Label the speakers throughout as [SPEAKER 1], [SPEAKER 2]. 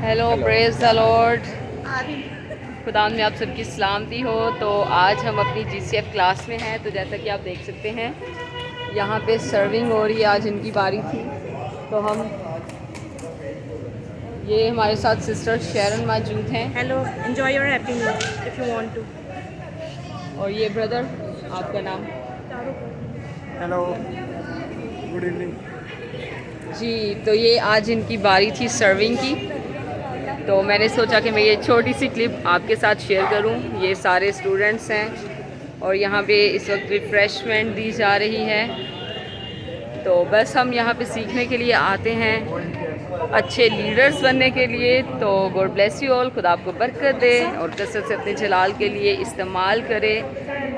[SPEAKER 1] Hello, praise the Lord. खुदा में आप सबकी सलामती हो। तो आज हम अपनी जीसीएफ क्लास में हैं। तो जैसा कि आप देख सकते हैं यहाँ पे सर्विंग हो रही है। आज इनकी बारी थी। तो हम ये हमारे साथ सिस्टर शेरन मौजूद हैं।
[SPEAKER 2] Hello, enjoy your happy meal if you want to.
[SPEAKER 1] और ये ब्रदर, आपका नाम?
[SPEAKER 3] Hello, good evening.
[SPEAKER 1] जी, तो ये आज इनकी बारी थी सर्विंग की। तो मैंने सोचा कि मैं ये छोटी सी क्लिप आपके साथ शेयर करूं। ये सारे स्टूडेंट्स हैं और यहाँ पे इस वक्त रिफ़्रेशमेंट दी जा रही है। तो बस हम यहाँ पे सीखने के लिए आते हैं, अच्छे लीडर्स बनने के लिए। तो गॉड ब्लेस यू ऑल। खुदा आपको बरकत दे और कसरत से अपने जलाल के लिए इस्तेमाल करे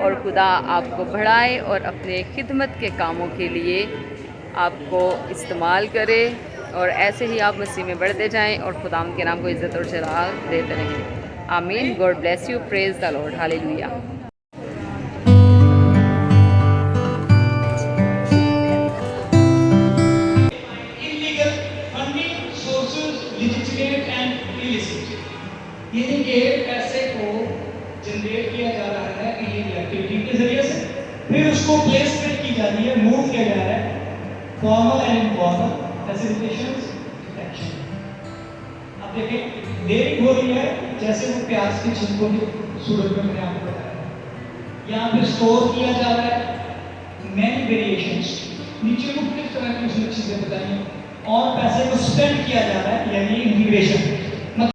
[SPEAKER 1] और खुदा आपको बढ़ाए और अपने खिदमत के कामों के लिए आपको इस्तेमाल करे। और ऐसे ही आप मसीह में बढ़ते जाएं और खुदा के नाम को इज़्ज़त और जलाल देते रहें। आमीन। God bless you. Praise the Lord. Hallelujah.
[SPEAKER 4] illegal funding sources legitimate and illicit। यानी कि पैसे को जनरेट किया जा रहा है इलीगल एक्टिविटी के जरिए से, फिर उसको प्लेसमेंट की जा रही है, मूव किया जा रहा है फॉर्मल एंड इनफॉर्मल फैसिलिटेशंस एक्शन। अब देखें देरी हो रही है, जैसे वो प्याज के छिलकों की सूरत में मैंने आपको बताया, यहाँ पे स्टोर किया जा रहा है। मैनी वेरिएशंस नीचे मुख्तलिफ तरह की उसने चीजें बताई और पैसे को स्पेंड किया जा रहा है, यानी इंटीग्रेशन।